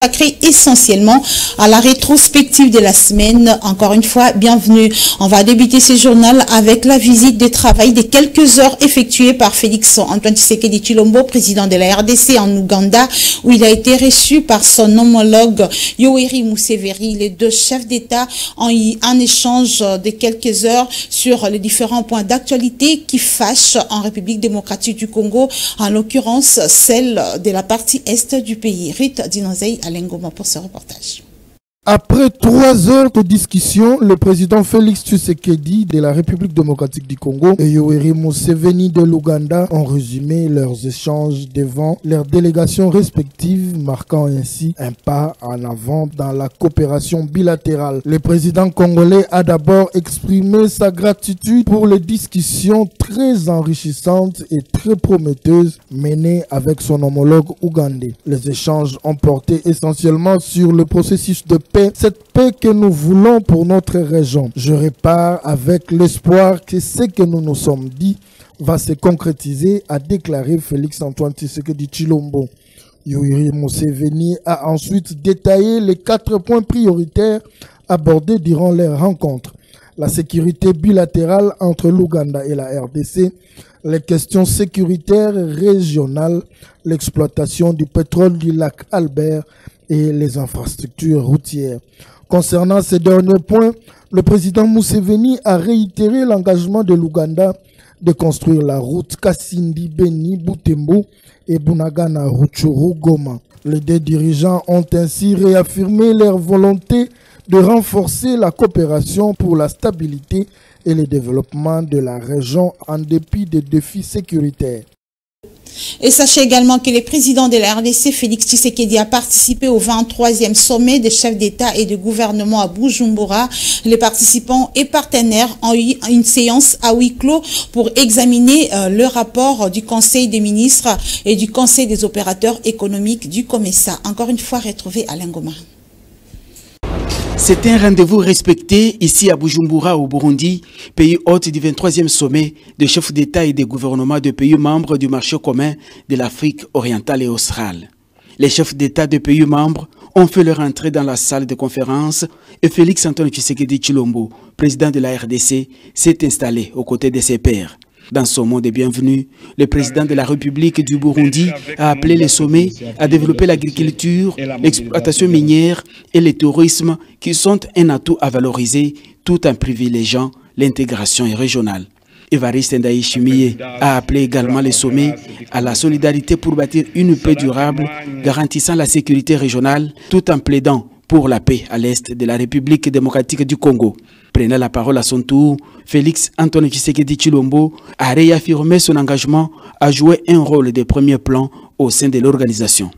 consacré essentiellement à la rétrospective de la semaine. Encore une fois, bienvenue. On va débuter ce journal avec la visite de travail de quelques heures effectuée par Félix Antoine Tshisekedi Tshilombo, président de la RDC en Ouganda, où il a été reçu par son homologue Yoweri Museveni. Les deux chefs d'État ont eu un échange de quelques heures sur les différents points d'actualité qui fâchent en République démocratique du Congo, en l'occurrence celle de la partie est du pays. Rite Dinozei Alengoma pour ce reportage. Après 3 heures de discussion, le président Félix Tshisekedi de la République démocratique du Congo et Yoweri Museveni de l'Ouganda ont résumé leurs échanges devant leurs délégations respectives, marquant ainsi un pas en avant dans la coopération bilatérale. Le président congolais a d'abord exprimé sa gratitude pour les discussions très enrichissantes et très prometteuses menées avec son homologue ougandais. Les échanges ont porté essentiellement sur le processus de paix, cette paix que nous voulons pour notre région. Je repars avec l'espoir que ce que nous nous sommes dit va se concrétiser, a déclaré Félix Antoine Tshisekedi Tshilombo. Yoweri Museveni a ensuite détaillé les 4 points prioritaires abordés durant leur rencontre. La sécurité bilatérale entre l'Ouganda et la RDC, les questions sécuritaires régionales, l'exploitation du pétrole du lac Albert et les infrastructures routières. Concernant ces derniers points, le président Museveni a réitéré l'engagement de l'Ouganda de construire la route Kasindi-Beni-Butembo et Bunagana-Rutshuru-Goma. Les deux dirigeants ont ainsi réaffirmé leur volonté de renforcer la coopération pour la stabilité et le développement de la région en dépit des défis sécuritaires. Et sachez également que le président de la RDC, Félix Tshisekedi, a participé au 23e sommet des chefs d'État et de gouvernement à Bujumbura. Les participants et partenaires ont eu une séance à huis clos pour examiner le rapport du Conseil des ministres et du Conseil des opérateurs économiques du COMESA. Encore une fois, retrouvé Alain Goma. C'est un rendez-vous respecté ici à Bujumbura au Burundi, pays hôte du 23e sommet des chefs d'État et des gouvernements de pays membres du marché commun de l'Afrique orientale et australe. Les chefs d'État de pays membres ont fait leur entrée dans la salle de conférence et Félix Antoine Tshisekedi Tshilombo, président de la RDC, s'est installé aux côtés de ses pairs. Dans son mot de bienvenue, le président de la République du Burundi a appelé les sommets à développer l'agriculture, l'exploitation minière et le tourisme qui sont un atout à valoriser tout en privilégiant l'intégration régionale. Évariste Ndayishimiye a appelé également les sommets à la solidarité pour bâtir une paix durable garantissant la sécurité régionale tout en plaidant pour la paix à l'est de la République démocratique du Congo. Prenant la parole à son tour, Félix Antoine Tshisekedi Tshilombo a réaffirmé son engagement à jouer un rôle de premier plan au sein de l'organisation.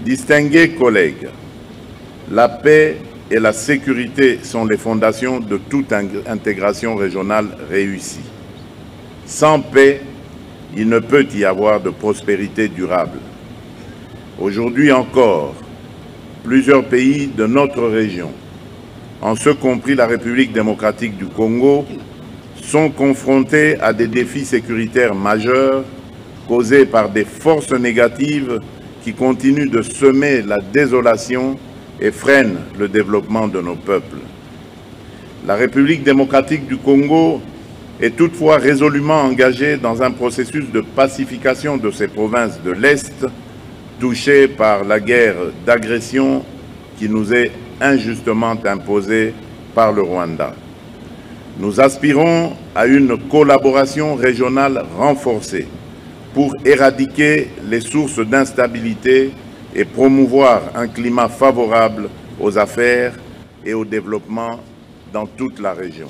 Distingués collègues, la paix et la sécurité sont les fondations de toute intégration régionale réussie. Sans paix, il ne peut y avoir de prospérité durable. Aujourd'hui encore, plusieurs pays de notre région, en ce compris la République démocratique du Congo, sont confrontés à des défis sécuritaires majeurs causés par des forces négatives qui continuent de semer la désolation et freinent le développement de nos peuples. La République démocratique du Congo est toutefois résolument engagée dans un processus de pacification de ces provinces de l'Est, touchées par la guerre d'agression qui nous est injustement imposée par le Rwanda. Nous aspirons à une collaboration régionale renforcée pour éradiquer les sources d'instabilité et promouvoir un climat favorable aux affaires et au développement dans toute la région.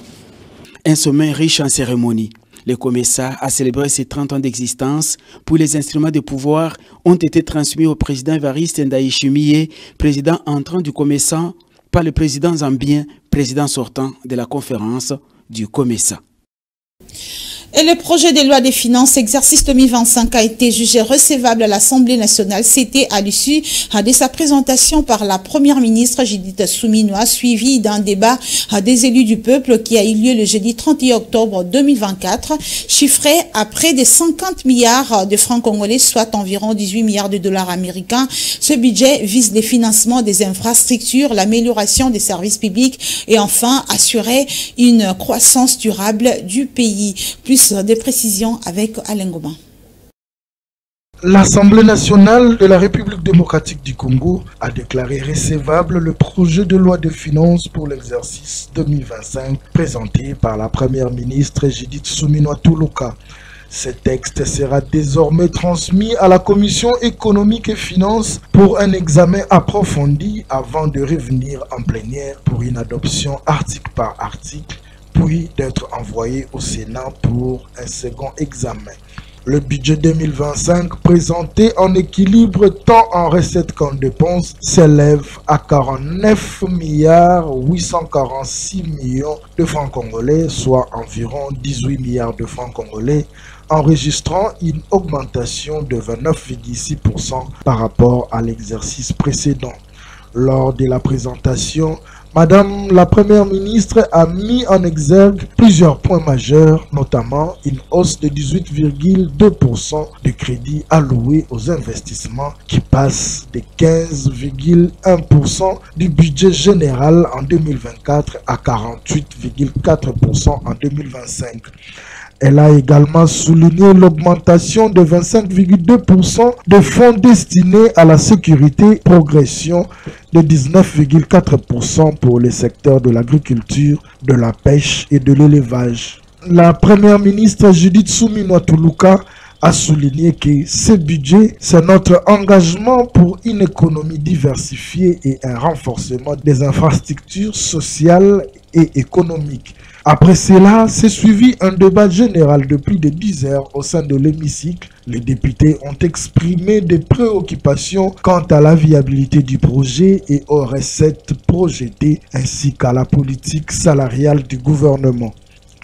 Un sommet riche en cérémonies. Le COMESA a célébré ses 30 ans d'existence pour les instruments de pouvoir ont été transmis au président Évariste Ndayishimiye, président entrant du COMESA, par le président zambien, président sortant de la conférence du COMESA. Et le projet de loi des finances exercice 2025 a été jugé recevable à l'Assemblée nationale. C'était à l'issue de sa présentation par la première ministre Judith Suminwa, suivie d'un débat des élus du peuple qui a eu lieu le jeudi 31 octobre 2024, chiffré à près de 50 milliards de francs congolais, soit environ 18 milliards de dollars américains. Ce budget vise le financement des infrastructures, l'amélioration des services publics et enfin assurer une croissance durable du pays. Plus de précisions avec Alain Goban. L'Assemblée nationale de la République démocratique du Congo a déclaré recevable le projet de loi de finances pour l'exercice 2025 présenté par la première ministre Judith Suminwa Tuluka. Ce texte sera désormais transmis à la Commission économique et finances pour un examen approfondi avant de revenir en plénière pour une adoption article par article, puis d'être envoyé au Sénat pour un second examen. Le budget 2025, présenté en équilibre tant en recettes qu'en dépenses, s'élève à 49 846 millions de francs congolais, soit environ 18 milliards de francs congolais, enregistrant une augmentation de 29,6% par rapport à l'exercice précédent. Lors de la présentation, Madame la Première ministre a mis en exergue plusieurs points majeurs, notamment une hausse de 18,2% de crédits alloués aux investissements qui passe de 15,1% du budget général en 2024 à 48,4% en 2025. Elle a également souligné l'augmentation de 25,2% de fonds destinés à la sécurité, progression de 19,4% pour les secteurs de l'agriculture, de la pêche et de l'élevage. La première ministre Judith Suminwa Tuluka a souligné que ce budget, c'est notre engagement pour une économie diversifiée et un renforcement des infrastructures sociales et économiques. Après cela, s'est suivi un débat général de plus de 10 heures au sein de l'hémicycle. Les députés ont exprimé des préoccupations quant à la viabilité du projet et aux recettes projetées, ainsi qu'à la politique salariale du gouvernement.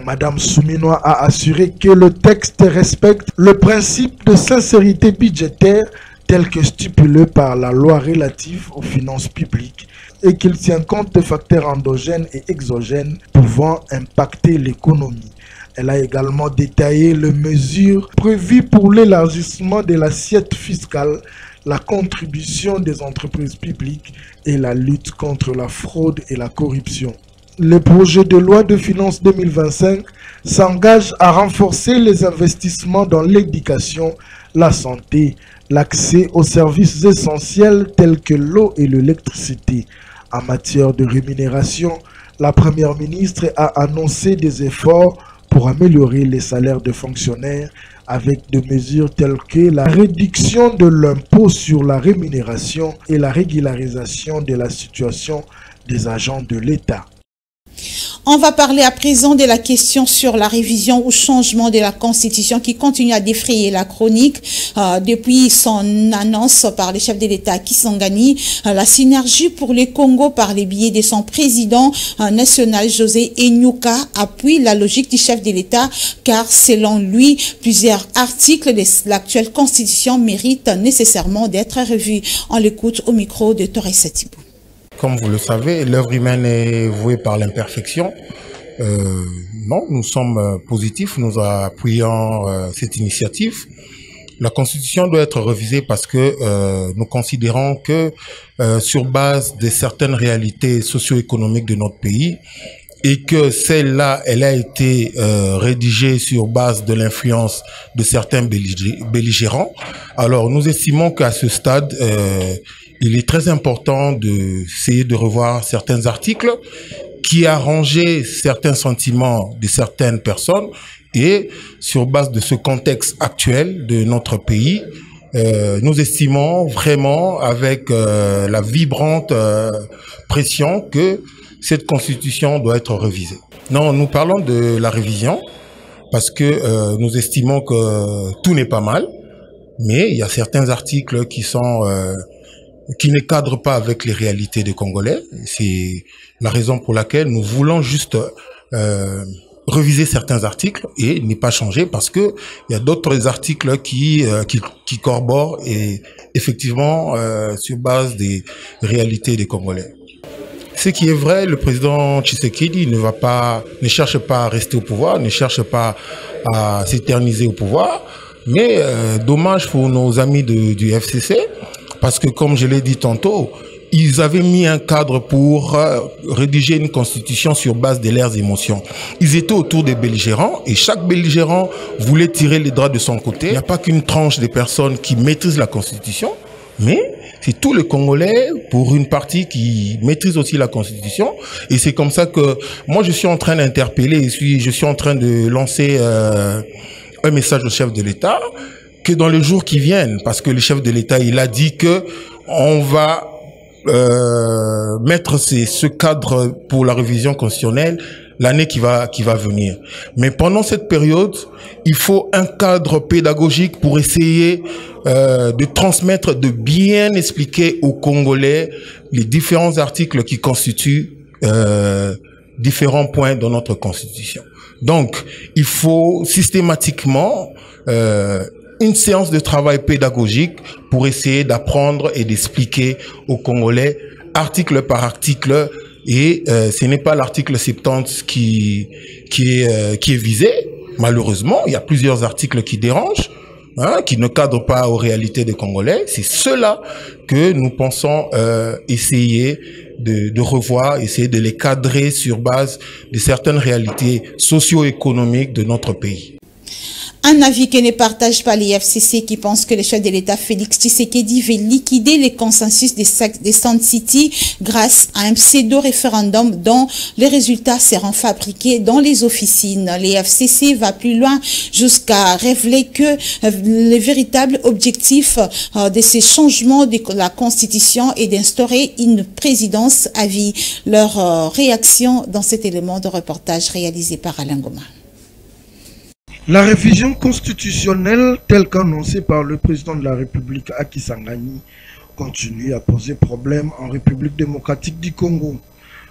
Madame Suminwa a assuré que le texte respecte le principe de sincérité budgétaire tel que stipulé par la loi relative aux finances publiques et qu'il tient compte de facteurs endogènes et exogènes pouvant impacter l'économie. Elle a également détaillé les mesures prévues pour l'élargissement de l'assiette fiscale, la contribution des entreprises publiques et la lutte contre la fraude et la corruption. Le projet de loi de finances 2025 s'engage à renforcer les investissements dans l'éducation, la santé, l'accès aux services essentiels tels que l'eau et l'électricité. En matière de rémunération, la Première ministre a annoncé des efforts pour améliorer les salaires de fonctionnaires avec des mesures telles que la réduction de l'impôt sur la rémunération et la régularisation de la situation des agents de l'État. On va parler à présent de la question sur la révision ou changement de la Constitution qui continue à défrayer la chronique depuis son annonce par le chef de l'État Kisangani. La synergie pour le Congo par les biais de son président national José Enyuka appuie la logique du chef de l'État car selon lui, plusieurs articles de l'actuelle Constitution méritent nécessairement d'être revus. On l'écoute au micro de Torres Satibou. Comme vous le savez, l'œuvre humaine est vouée par l'imperfection. Non, nous sommes positifs, nous appuyons cette initiative. La Constitution doit être révisée parce que nous considérons que sur base de certaines réalités socio-économiques de notre pays, et que celle-là, elle a été rédigée sur base de l'influence de certains belligérants. Alors, nous estimons qu'à ce stade, il est très important d'essayer de revoir certains articles qui arrangeaient certains sentiments de certaines personnes et sur base de ce contexte actuel de notre pays, nous estimons vraiment avec la vibrante pression que cette constitution doit être révisée. Non, nous parlons de la révision parce que nous estimons que tout n'est pas mal, mais il y a certains articles qui ne cadrent pas avec les réalités des Congolais. C'est la raison pour laquelle nous voulons juste reviser certains articles et ne pas changer parce que il y a d'autres articles qui corroborent et effectivement sur base des réalités des Congolais. Ce qui est vrai, le président Tshisekedi ne cherche pas à rester au pouvoir, ne cherche pas à s'éterniser au pouvoir, mais dommage pour nos amis du FCC parce que comme je l'ai dit tantôt, ils avaient mis un cadre pour rédiger une constitution sur base de leurs émotions. Ils étaient autour des belligérants et chaque belligérant voulait tirer les draps de son côté. Il n'y a pas qu'une tranche des personnes qui maîtrisent la constitution, mais c'est tous les Congolais, pour une partie qui maîtrise aussi la constitution. Et c'est comme ça que moi je suis en train d'interpeller, je suis en train de lancer un message au chef de l'État, que dans les jours qui viennent, parce que le chef de l'État il a dit que on va mettre ce cadre pour la révision constitutionnelle l'année qui va venir. Mais pendant cette période, il faut un cadre pédagogique pour essayer de transmettre, de bien expliquer aux Congolais les différents articles qui constituent différents points dans notre constitution. Donc, il faut systématiquement une séance de travail pédagogique pour essayer d'apprendre et d'expliquer aux Congolais article par article et ce n'est pas l'article 70 qui est visé. Malheureusement, il y a plusieurs articles qui dérangent, qui ne cadrent pas aux réalités des Congolais. C'est cela que nous pensons essayer de revoir, essayer de les cadrer sur base de certaines réalités socio-économiques de notre pays. Un avis que ne partage pas les FCC qui pensent que le chef de l'État Félix Tshisekedi veut liquider les consensus des Sun City grâce à un pseudo-référendum dont les résultats seront fabriqués dans les officines. Les FCC va plus loin jusqu'à révéler que le véritable objectif de ces changements de la Constitution est d'instaurer une présidence à vie. Leur réaction dans cet élément de reportage réalisé par Alain Goma. La révision constitutionnelle, telle qu'annoncée par le président de la République, Aki Sangani, continue à poser problème en République démocratique du Congo.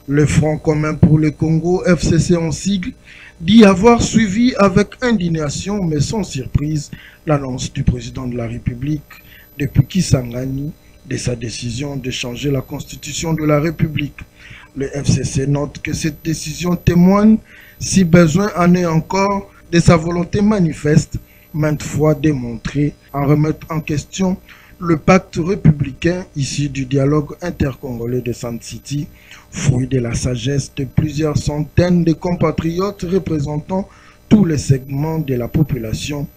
Le Front commun pour le Congo, FCC en sigle, dit avoir suivi avec indignation, mais sans surprise, l'annonce du président de la République depuis Kisangani de sa décision de changer la constitution de la République. Le FCC note que cette décision témoigne, si besoin en est encore, de sa volonté manifeste, maintes fois démontrée, en remettre en question le pacte républicain issu du dialogue intercongolais de Sun City, fruit de la sagesse de plusieurs centaines de compatriotes représentant tous les segments de la population,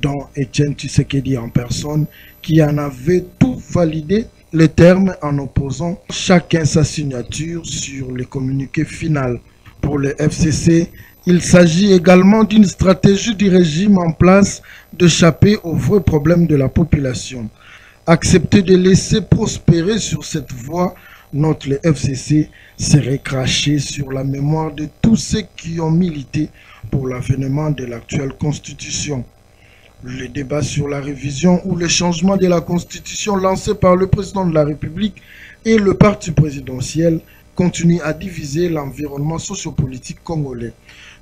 dont Etienne Tshisekedi en personne, qui en avait tout validé, les termes en opposant chacun sa signature sur le communiqué final. Pour le FCC, il s'agit également d'une stratégie du régime en place d'échapper aux vrais problèmes de la population. Accepter de laisser prospérer sur cette voie, notre FCC serait craché sur la mémoire de tous ceux qui ont milité pour l'avènement de l'actuelle constitution. Le débat sur la révision ou le changement de la constitution lancé par le président de la République et le parti présidentiel continue à diviser l'environnement sociopolitique congolais.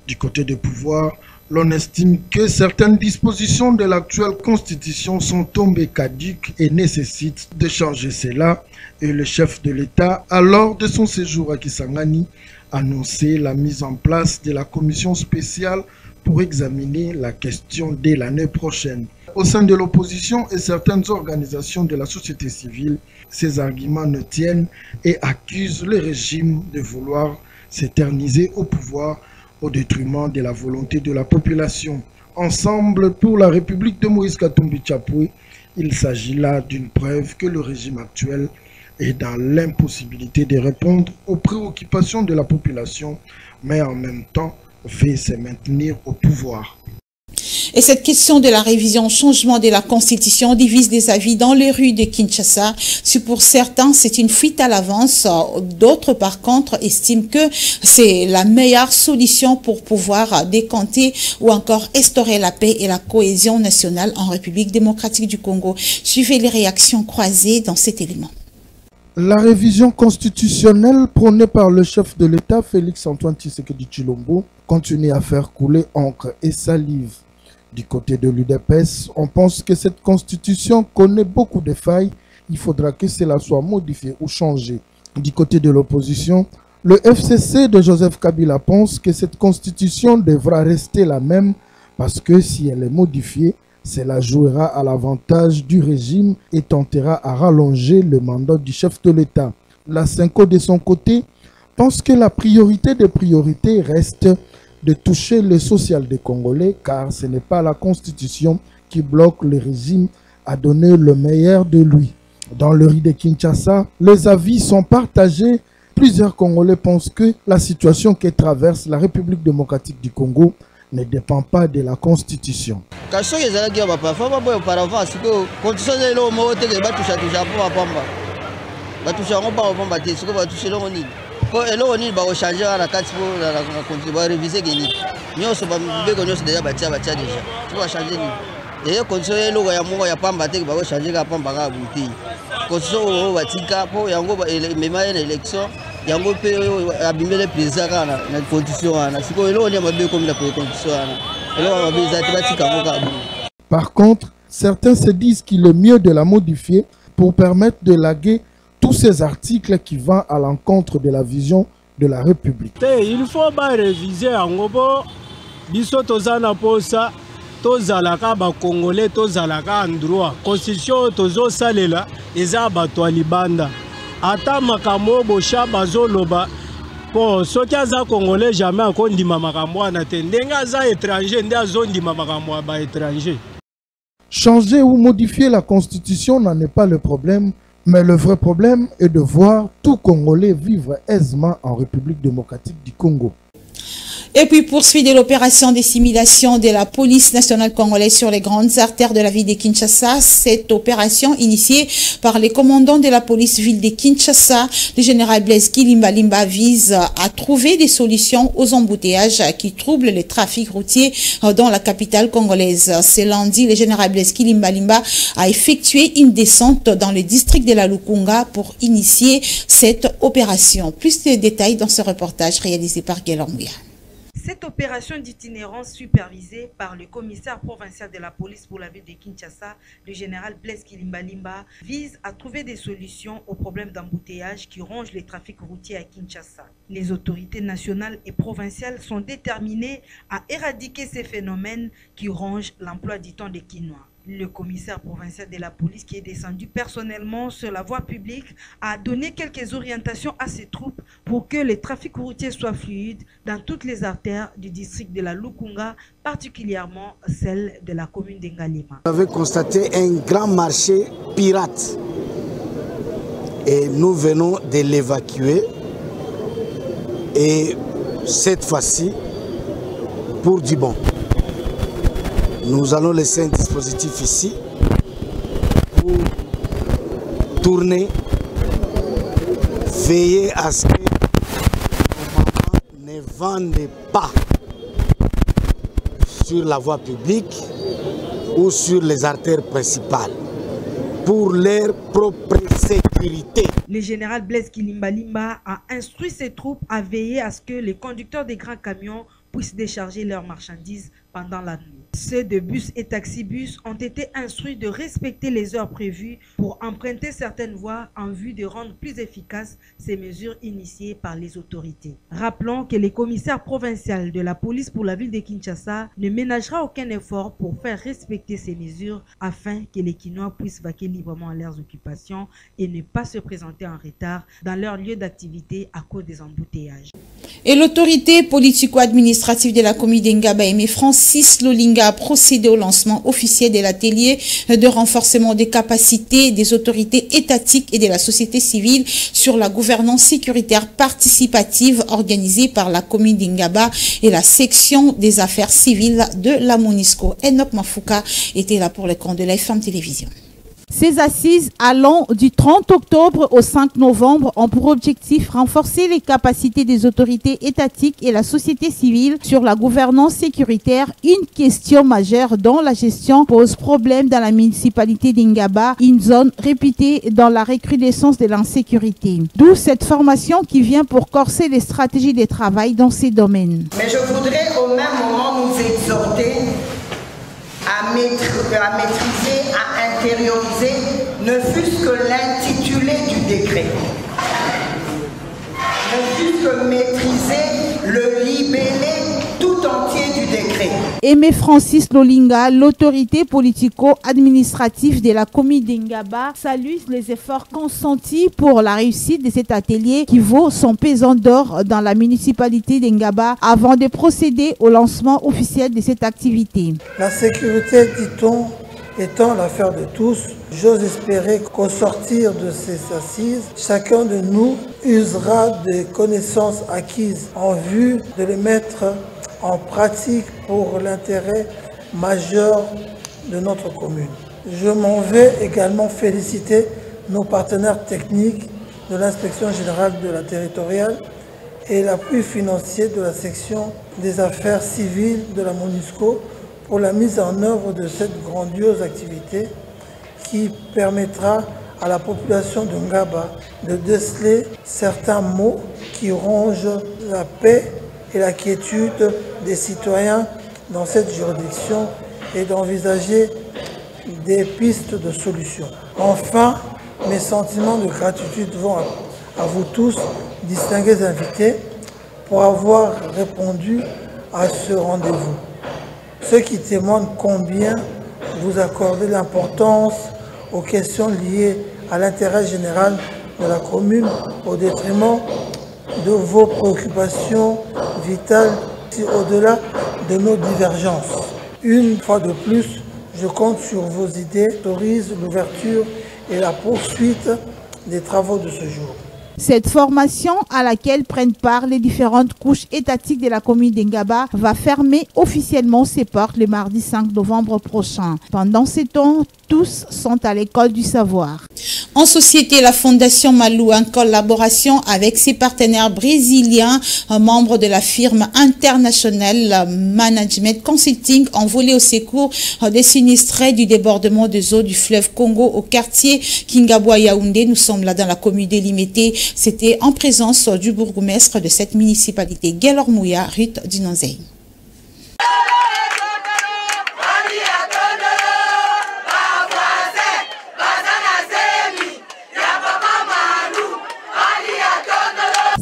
Du côté du pouvoir, l'on estime que certaines dispositions de l'actuelle constitution sont tombées caduques et nécessitent de changer cela. Et le chef de l'État, lors de son séjour à Kisangani, a annoncé la mise en place de la commission spéciale pour examiner la question dès l'année prochaine. Au sein de l'opposition et certaines organisations de la société civile, ces arguments ne tiennent et accusent le régime de vouloir s'éterniser au pouvoir au détriment de la volonté de la population. Ensemble pour la République de Moïse Katumbi Tchapoué, il s'agit là d'une preuve que le régime actuel est dans l'impossibilité de répondre aux préoccupations de la population, mais en même temps veut se maintenir au pouvoir. Et cette question de la révision, changement de la Constitution divise les avis dans les rues de Kinshasa. Si pour certains, c'est une fuite à l'avance, d'autres, par contre, estiment que c'est la meilleure solution pour pouvoir décanter ou encore instaurer la paix et la cohésion nationale en République démocratique du Congo. Suivez les réactions croisées dans cet élément. La révision constitutionnelle prônée par le chef de l'État, Félix-Antoine Tshisekedi Tshilombo, continue à faire couler encre et salive. Du côté de l'UDPS, on pense que cette constitution connaît beaucoup de failles. Il faudra que cela soit modifié ou changé. Du côté de l'opposition, le FCC de Joseph Kabila pense que cette constitution devra rester la même parce que si elle est modifiée, cela jouera à l'avantage du régime et tentera à rallonger le mandat du chef de l'État. La Cinco, de son côté, pense que la priorité des priorités reste de toucher le social des Congolais car ce n'est pas la constitution qui bloque le régime à donner le meilleur de lui. Dans le riz de Kinshasa, les avis sont partagés. Plusieurs Congolais pensent que la situation que traverse la République démocratique du Congo ne dépend pas de la Constitution. Par contre, certains se disent qu'il est mieux de la modifier pour permettre de laguer tous ces articles qui vont à l'encontre de la vision de la République. Il faut réviser en gros, tozalaka ba Congolais tozalaka en droit. Constitution tozo salela eza bato libanda. Ata makambo bosha bazoloba po soki aza Congolais jamais akondima makambo wana te. Ndenge aza étranger nde azondima makambo ba étranger. Changer ou modifier la Constitution n'en est pas le problème, mais le vrai problème est de voir tout Congolais vivre aisément en République démocratique du Congo. Et puis poursuit de l'opération d'assimilation de la police nationale congolaise sur les grandes artères de la ville de Kinshasa. Cette opération initiée par les commandants de la police ville de Kinshasa, le général Blaise Kilimbalimba, vise à trouver des solutions aux embouteillages qui troublent le trafic routier dans la capitale congolaise. Ce lundi, le général Blaise Kilimbalimba a effectué une descente dans le district de la Lukunga pour initier cette opération. Plus de détails dans ce reportage réalisé par Guélanguia. Cette opération d'itinérance supervisée par le commissaire provincial de la police pour la ville de Kinshasa, le général Blaise Kilimbalimba, vise à trouver des solutions aux problèmes d'embouteillage qui rongent les trafics routiers à Kinshasa. Les autorités nationales et provinciales sont déterminées à éradiquer ces phénomènes qui rongent l'emploi du temps des Kinois. Le commissaire provincial de la police, qui est descendu personnellement sur la voie publique, a donné quelques orientations à ses troupes pour que le trafic routier soit fluide dans toutes les artères du district de la Lukunga, particulièrement celle de la commune d'Engalima. Nous avons constaté un grand marché pirate et nous venons de l'évacuer. Et cette fois-ci, pour du bon. Nous allons laisser un dispositif ici pour tourner, veiller à ce que nos mamans ne vendent pas sur la voie publique ou sur les artères principales pour leur propre sécurité. Le général Blaise Kilimbalimba a instruit ses troupes à veiller à ce que les conducteurs des grands camions puissent décharger leurs marchandises pendant la nuit. Ceux de bus et taxibus ont été instruits de respecter les heures prévues pour emprunter certaines voies en vue de rendre plus efficaces ces mesures initiées par les autorités. Rappelons que le commissaire provincial de la police pour la ville de Kinshasa ne ménagera aucun effort pour faire respecter ces mesures afin que les Kinois puissent vaquer librement à leurs occupations et ne pas se présenter en retard dans leur lieu d'activité à cause des embouteillages. Et l'autorité politico-administrative de la commune d'Engaba, Aimé Francis Lolinga, a procédé au lancement officiel de l'atelier de renforcement des capacités des autorités étatiques et de la société civile sur la gouvernance sécuritaire participative organisée par la commune d'Engaba et la section des affaires civiles de la MONUSCO. Enoch Mafuka était là pour le compte de la FM Télévision. Ces assises allant du 30 octobre au 5 novembre ont pour objectif renforcer les capacités des autorités étatiques et la société civile sur la gouvernance sécuritaire, une question majeure dont la gestion pose problème dans la municipalité d'Ingaba, une zone réputée dans la recrudescence de l'insécurité. D'où cette formation qui vient pour corser les stratégies de travail dans ces domaines. Mais je voudrais au même moment nous exhorter à maîtriser, à intérioriser, ne fût-ce que l'intitulé du décret. Ne fût-ce que maîtriser le libellé tout entier du décret. Aimé Francis Lolinga, l'autorité politico-administrative de la commune d'Ingaba, salue les efforts consentis pour la réussite de cet atelier qui vaut son pesant d'or dans la municipalité d'Ingaba avant de procéder au lancement officiel de cette activité. La sécurité, dit-on, étant l'affaire de tous, j'ose espérer qu'au sortir de ces assises, chacun de nous usera des connaissances acquises en vue de les mettre en pratique pour l'intérêt majeur de notre commune. Je m'en vais également féliciter nos partenaires techniques de l'Inspection générale de la territoriale et l'appui financier de la section des affaires civiles de la MONUSCO pour la mise en œuvre de cette grandiose activité qui permettra à la population de Ngaba de déceler certains maux qui rongent la paix et la quiétude des citoyens dans cette juridiction et d'envisager des pistes de solutions. Enfin, mes sentiments de gratitude vont à vous tous, distingués invités, pour avoir répondu à ce rendez-vous. Ce qui témoigne combien vous accordez l'importance aux questions liées à l'intérêt général de la commune au détriment de vos préoccupations vitales au-delà de nos divergences. Une fois de plus, je compte sur vos idées, autorise l'ouverture et la poursuite des travaux de ce jour. Cette formation à laquelle prennent part les différentes couches étatiques de la commune d'Ingaba va fermer officiellement ses portes le mardi 5 novembre prochain. Pendant ce temps, tous sont à l'école du savoir. En société, la Fondation Malou, en collaboration avec ses partenaires brésiliens, membres de la firme International Management Consulting, ont volé au secours des sinistrés du débordement des eaux du fleuve Congo au quartier Kingabwa Yaoundé. Nous sommes là dans la commune délimitée. C'était en présence du bourgmestre de cette municipalité, Guelor Mouya, Ruth Dinonzei.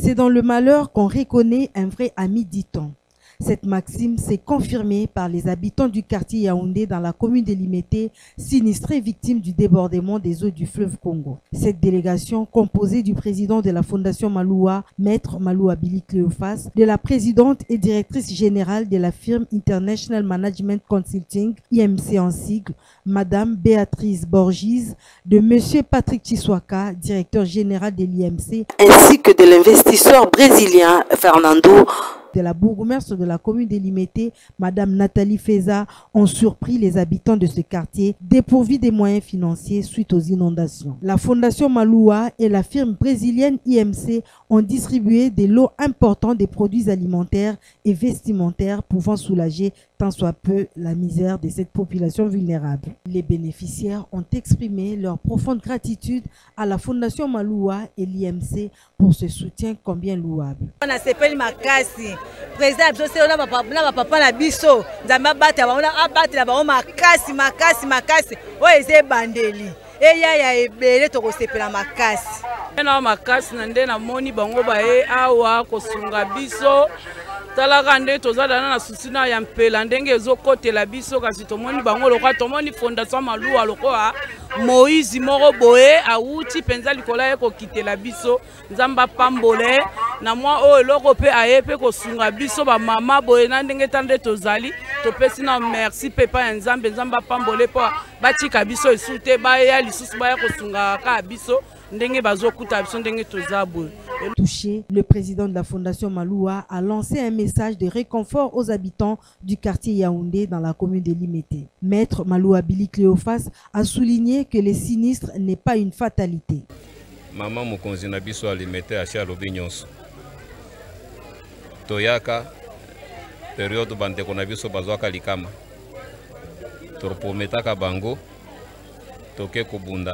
C'est dans le malheur qu'on reconnaît un vrai ami, dit-on. Cette maxime s'est confirmée par les habitants du quartier Yaoundé dans la commune de Limete, sinistrés victimes du débordement des eaux du fleuve Congo. Cette délégation, composée du président de la Fondation Maloua, Maître Maloua Billy Cléophas, de la présidente et directrice générale de la firme International Management Consulting, IMC en sigle, Madame Béatrice Borgis, de Monsieur Patrick Chiswaka, directeur général de l'IMC, ainsi que de l'investisseur brésilien Fernando, de la bourgmestre de la commune de Limete, Madame Nathalie Feza, ont surpris les habitants de ce quartier dépourvus des moyens financiers suite aux inondations. La Fondation Maloua et la firme brésilienne IMC ont distribué des lots importants de produits alimentaires et vestimentaires pouvant soulager tant soit peu la misère de cette population vulnérable. Les bénéficiaires ont exprimé leur profonde gratitude à la Fondation Maloua et l'IMC pour ce soutien combien louable. Président na papa na biso nzamba bata baona abatela ba makasi oyo eze bandeli eya ya ebele to kosepela makasi na makasi na nde na moni bango bae awa kosunga biso talaka nde tozalana na susina ya mpela ndenge ezokotela biso kasi tomoni bango lokwa tomoni Fondation Maloua lokoa Moïse moko boye awuti penza likola ye kokitela biso nzamba pambole na mwa oyo eloko pe aye pe kosunga biso ba mama boye na ndenge tande tozali topesi na merci pepa ya nzambe nzamba pambole po batika biso esute baya lisusu baya kosunga ka biso ndenge bazokuta biso ndenge toza boye. Touché, le président de la Fondation Maloua a lancé un message de réconfort aux habitants du quartier Yaoundé dans la commune de Limete. Maître Maloua Billy Cléophas a souligné que les sinistres n'est pas une fatalité. Maman mokonzi na biso alimete acha alobi nyonso. Toyaka période bandeko na biso bazwaka likama. Toropometaka bango toke kobunda.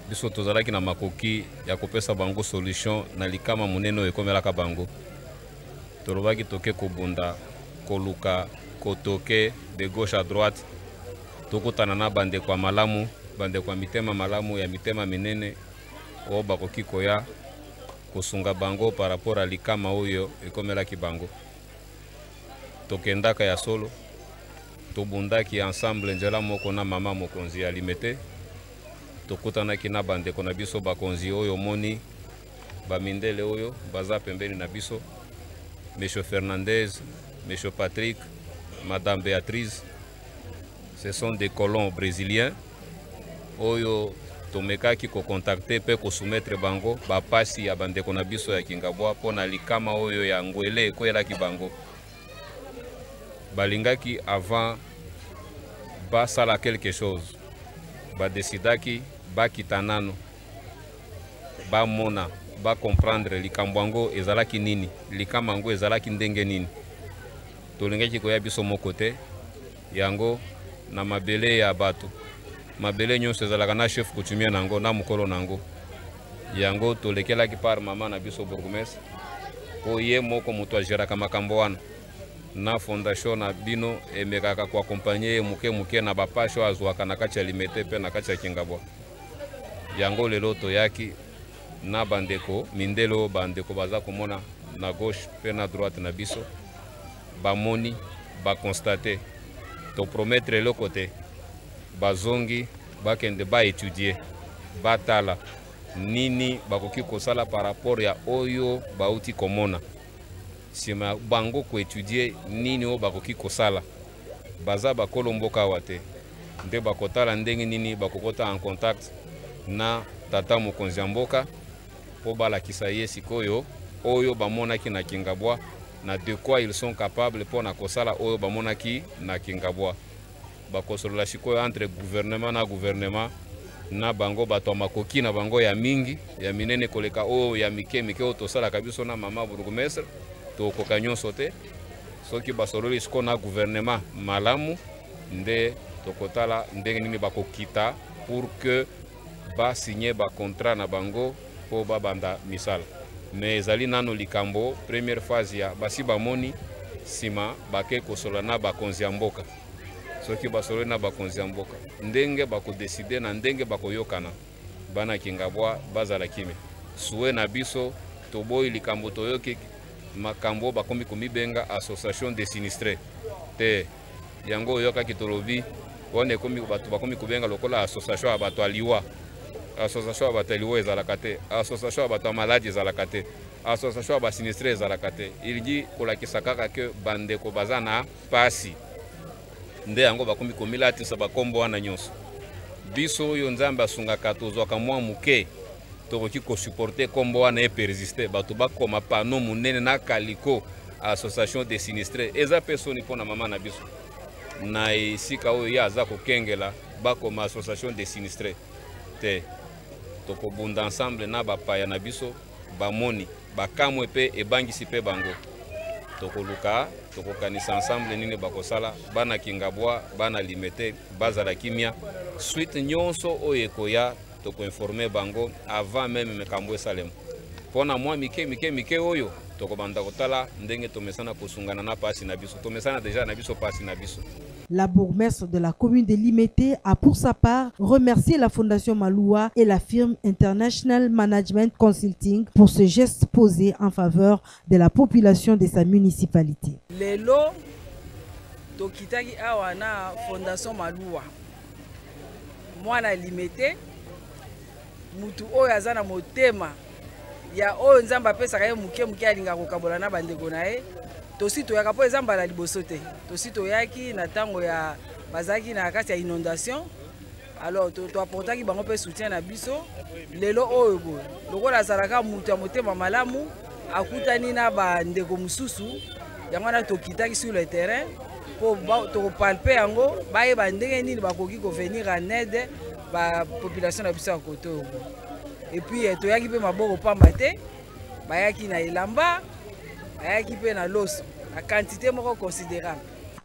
Biso tozalaki na makoki ya kopesa bango solution na likama munene ekomelaka bango. Torobaki toke kobunda koluka kotoke de gauche à droite. Tokutana na bandeko malamu, bandeko mitema malamu ya mitema minene o bakoki koya kosunga bango par rapport à likama oyo ekomelaki bango. Tokendaka ya solo tobundaki ensemble njela moko na mama mokonzi ya Limete. Tokutanaki na bandeko na biso bakonzi oyo moni bamindele oyo baza pembeni na biso, Monsieur Fernandez, Monsieur Patrick, Madame Béatrice. Ce sont des colons brésiliens oyo tomekaki ko contacter pe ko soumettre bango ba pasi ya bandeko na biso ya Kingabwa pona likama oyo ya ngwele ko elaki bango. Balingaki avant basala quelque chose. Ba decidaki ba kitanano. Ba mona, ba comprendre likambango ezalaki nini, likamango ezalaki ndenge nini. Tolingaki ko ya biso mokote yango na mabele ya bato. Mabele nyonso ezalaka na chef coutumier nango na mukolo nango. Yango tolekelaki par mama na biso bourgmestre ko ye moko mutu ageraka makambo wana. Na fondation na bino emekaka ko accompagner muke na bapasho azwaka na kati ya Limete pe na kati ya Kingabwa. Yango lelo toyaki na bandeko mindelo bandeko baza komona na gauche pe na droite na biso bamoni ba constater to promettre le côté bazongi bakende ba étudier batala nini bakoki kosala par rapport ya oyo bauti komona sima bango ko étudier nini o bakoki kosala baza bakolomboka wate nde bakotala ndenge nini bakokota en contact na tata mokonzi mboka po balakisa ye sikoyo oyo bamonaki na Kingabwa na de quoi ils sont capables pour na kosala oyo bamonaki na Kingabwa. Bakosolola sikoyo entre gouvernement na bango bato makoki na bango ya mingi ya minene koleka oyo ya mike o tosala kabiso na mama bourgmestre to kokanyo sote soki basololi siko na gouvernement malamu nde tokotala ndenge nini bakokita pour que ba signer ba contrat na bango po babanda misala. Mais ezali nano likambo première phase ya basi bamoni sima bake kosola na bakonzi ya mboka. Soki basolo na bakonzi ya mboka ndenge bako décider na ndenge bako yokana bana Kingabwa bazala kimi suwe na biso toboyi likambo toyoki makambo bakomi komibenga association des sinistrés te yango yoka kitolobi wane komi bato bakomi kubenga lokola association ya bato aliwa, association ya bato aliwa ezalaka te, association ya bato maladi ezalaka te, association ya basinistre ezalaka te. Iligi kolakisa kaka ke bandeko baza na pasi nde yango bakomi komilatisa bakombo wana nyonso. Biso oyo nzambe asungaka tozwaka mwa muke tokoki kosupporter kombo wana e persister bato bakoma pano munene na kaliko association des sinistrés eza pesoni pona mama na biso na esika oyo ya aza kokengela bakoma association des sinistrés te tokobunda ensemble na bapaya na biso bamoni bakamwe pe ebangisi pe bango tokoluka tokokanisa ensemble nini bakosala bana Kingabwa bana Limete bazala kimia suite nyonso oyo ekoya toko-informer bango avant même mekambo esalema pona mwa mike oyo tokobanda kotala ndenge tomesana kosungana na pasi na biso tomesana déjà na biso pasi na biso. La bourgmestre de la commune de Limete a pour sa part remercié la Fondation Maloua et la firme International Management Consulting pour ce geste posé en faveur de la population de sa municipalité. Lelo tokitaki awa na Fondation Maloua mwana Limete mutu oyo aza na motema ya oyo nzamba pesa kaye muke alinga kokabola na bandeko na ye tosi toyaka po ezamba la liboso te tosi toyaki na tango ya bazaki na kati ya inondation alors to apportaki bango pe soutien na biso lelo oyo boye lokola azalaka mutu ya motema malamu akutani na bandeko mosusu yango wana tokitaki sur le terrain po tokopalpe yango bayeba ndenge nini bakoki kovenir en aide bapopulation na biso ya kote oyo et puis toyaki mpe maboko pamba te bayaki na elamba bayaki mpe na loso la quantité moko considérable.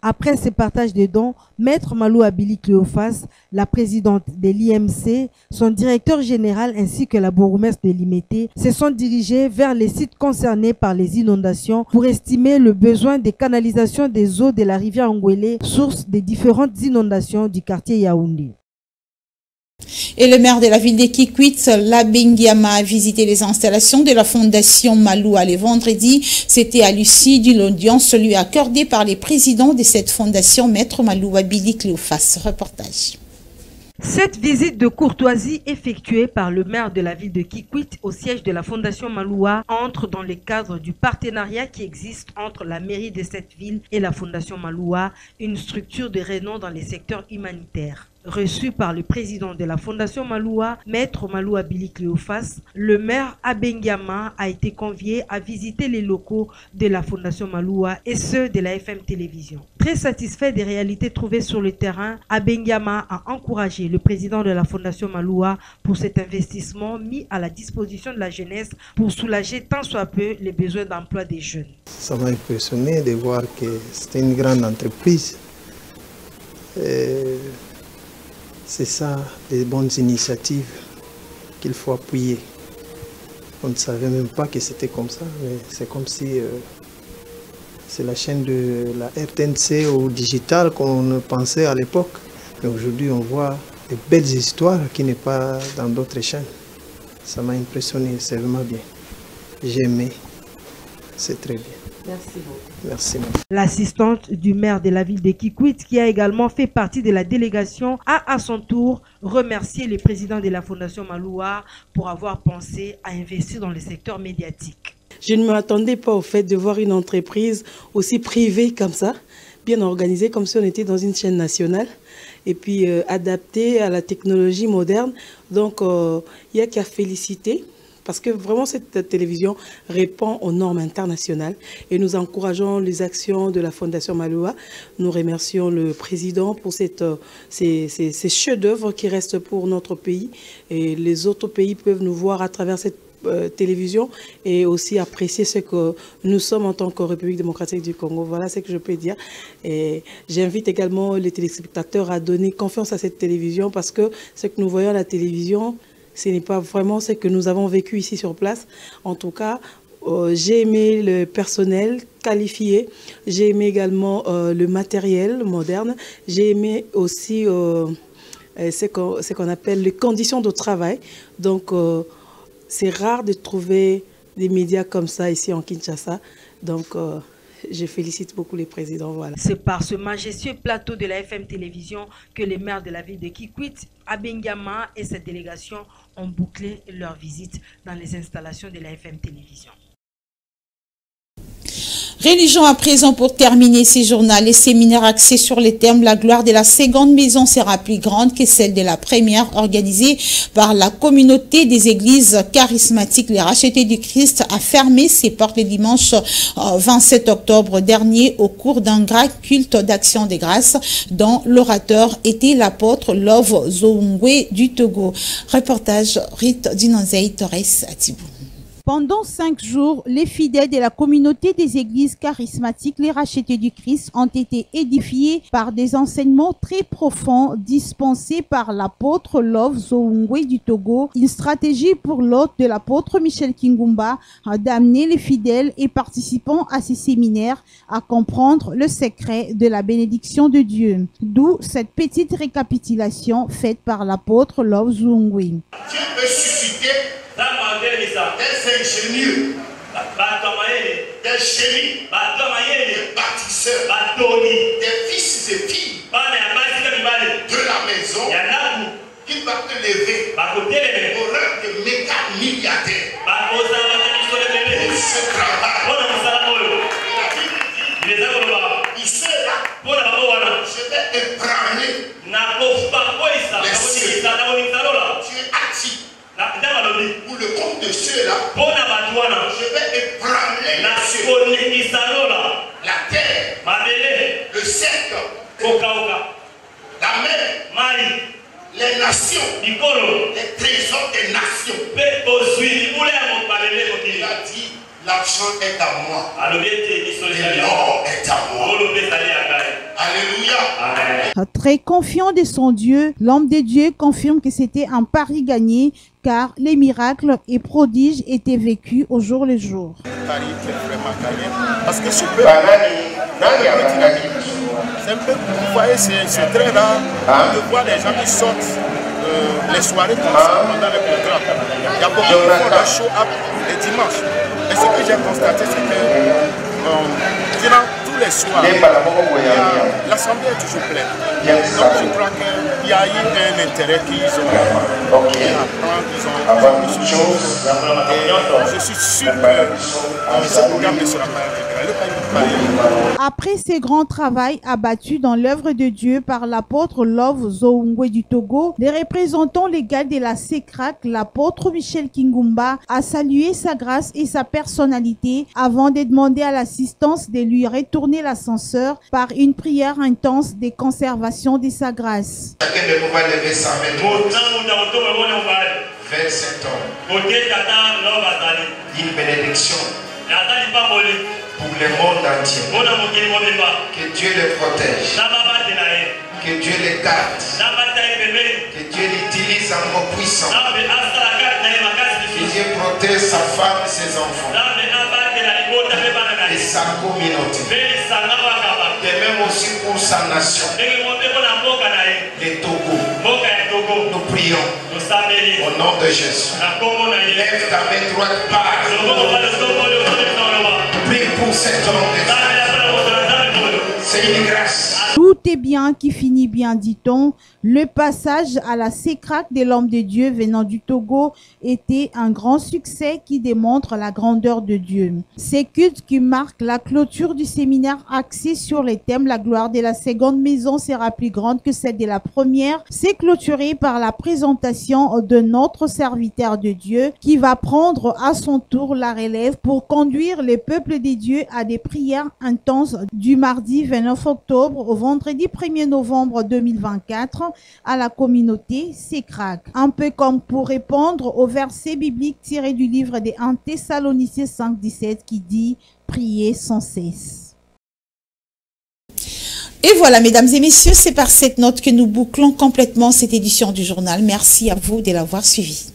Après ce partage de dons, Maître Malou Abili Cléophas, la présidente de l'IMC, son directeur général ainsi que la bourgmestre de Limete se sont dirigés vers les sites concernés par les inondations pour estimer le besoin de canalisation des eaux de la rivière Ngwele, source des différentes inondations du quartier Yaoundé. Et le maire de la ville de Kikwit, Labengiama, a visité les installations de la Fondation Maloua le vendredi. C'était à l'issue d'une audience lui accordée par les présidents de cette fondation, Maître Malou Abili Cléophas. Reportage. Cette visite de courtoisie effectuée par le maire de la ville de Kikwit au siège de la Fondation Maloua entre dans le cadre du partenariat qui existe entre la mairie de cette ville et la Fondation Maloua, une structure de renom dans les secteurs humanitaires. Reçu par le président de la Fondation Maloua, Maître Malou Abili Cléophas, le maire Abengiama a été convié à visiter les locaux de la Fondation Maloua et ceux de la FM Télévision. Très satisfait des réalités trouvées sur le terrain, Abengiama a encouragé le président de la Fondation Maloua pour cet investissement mis à la disposition de la jeunesse pour soulager tant soit peu les besoins d'emploi des jeunes. Ça m'a impressionné de voir que c'était une grande entreprise. C'est ça, les bonnes initiatives qu'il faut appuyer. On ne savait même pas que c'était comme ça, mais c'est comme si c'est la chaîne de la RTNC au digital qu'on pensait à l'époque. Mais aujourd'hui, on voit des belles histoires qui n'est pas dans d'autres chaînes. Ça m'a impressionné, c'est vraiment bien. J'ai aimé, c'est très bien. Merci beaucoup. Merci. L'assistante du maire de la ville de Kikwit, qui a également fait partie de la délégation, a à son tour remercié le président de la Fondation Maloua pour avoir pensé à investir dans le secteur médiatique. Je ne m'attendais pas au fait de voir une entreprise aussi privée comme ça, bien organisée, comme si on était dans une chaîne nationale, et puis adaptée à la technologie moderne. Donc, il n'y a qu'à féliciter. Parce que vraiment, cette télévision répond aux normes internationales et nous encourageons les actions de la Fondation Maloua. Nous remercions le président pour ces chefs-d'œuvre qui restent pour notre pays. Et les autres pays peuvent nous voir à travers cette télévision et aussi apprécier ce que nous sommes en tant que République démocratique du Congo. Voilà ce que je peux dire. Et j'invite également les téléspectateurs à donner confiance à cette télévision parce que ce que nous voyons à la télévision, ce n'est pas vraiment ce que nous avons vécu ici sur place. En tout cas, j'ai aimé le personnel qualifié, j'ai aimé également le matériel moderne, j'ai aimé aussi ce qu'on appelle les conditions de travail. Donc, c'est rare de trouver des médias comme ça ici en Kinshasa. Donc, je félicite beaucoup les présidents. Voilà. C'est par ce majestueux plateau de la FM Télévision que les maires de la ville de Kikwit, Abengiama et cette délégation ont bouclé leur visite dans les installations de la FM Télévision. Religion à présent pour terminer ces journaux. Les séminaires axés sur les thèmes la gloire de la seconde maison sera plus grande que celle de la première, organisée par la communauté des églises charismatiques. Les rachetés du Christ a fermé ses portes le dimanche 27 octobre dernier au cours d'un grand culte d'action des grâces dont l'orateur était l'apôtre Love Zoungwe du Togo. Reportage Rite Dinanzei Torres Atibou. Pendant 5 jours, les fidèles de la communauté des églises charismatiques, les rachetés du Christ, ont été édifiés par des enseignements très profonds dispensés par l'apôtre Love Zoungwe du Togo. Une stratégie pour l'hôte de l'apôtre Michel Kingumba d'amener les fidèles et participants à ces séminaires à comprendre le secret de la bénédiction de Dieu. D'où cette petite récapitulation faite par l'apôtre Love Zoungwe. Dieu peut susciter des ingénieurs, des génies, des bâtisseurs, des fils et filles de la maison qui va te lever au rang de méga milliardaire pour ce travail. Il sait là, je vais ébranler les cieux. pour le compte de ceux-là, je vais ébranler la terre, le cercle, la mer, les nations, les trésors des nations. Il a dit, l'argent est à moi. Et l'or est à moi. Alléluia. Très confiant de son Dieu, l'homme de Dieu confirme que c'était un pari gagné car les miracles et prodiges étaient vécus au jour le jour. Pari qui est vraiment gagné parce que ce peuple, c'est un peu, vous voyez, c'est très rare de voir des gens qui sortent les soirées comme ça pendant le contrat. Il y a beaucoup qui font leur show-up les dimanches. Et ce que j'ai constaté, c'est que durant tous les soirs, l'assemblée est toujours pleine. Donc je crois qu'il y a eu un intérêt qu'ils ont apprendre, ils ont beaucoup de choses. Et je suis sûr que ce programme ne sera pas réglé. Après ces grands travaux abattus dans l'œuvre de Dieu par l'apôtre Love Zoungwe du Togo, les représentants légaux de la SECRAC, l'apôtre Michel Kingumba, a salué sa grâce et sa personnalité avant de demander à l'assistance de lui retourner l'ascenseur par une prière intense de conservation de sa grâce. Chacun de nous va lever sa main vers cet homme. Une bénédiction pour le monde entier. Que Dieu le protège. Que Dieu le garde. Que Dieu l'utilise en mot puissant. Que Dieu protège sa femme et ses enfants. Et sa communauté. Et même aussi pour sa nation. Le Togo. Nous prions au nom de Jésus. Lève ta main droite, part. Prie pour cet homme. C'est une grâce. Tout est bien qui finit bien, dit-on. Le passage à la SECRAC de l'homme de Dieu venant du Togo était un grand succès qui démontre la grandeur de Dieu. Ces cultes qui marquent la clôture du séminaire axé sur les thèmes la gloire de la seconde maison sera plus grande que celle de la première. C'est clôturé par la présentation de notre serviteur de Dieu qui va prendre à son tour la relève pour conduire les peuples des dieux à des prières intenses du mardi 29 octobre au vendredi 1er novembre 2024 à la communauté SECRAC. Un peu comme pour répondre au verset biblique tiré du livre des 1 Thessaloniciens 5:17 qui dit « Priez sans cesse ». Et voilà, mesdames et messieurs, c'est par cette note que nous bouclons complètement cette édition du journal. Merci à vous de l'avoir suivi.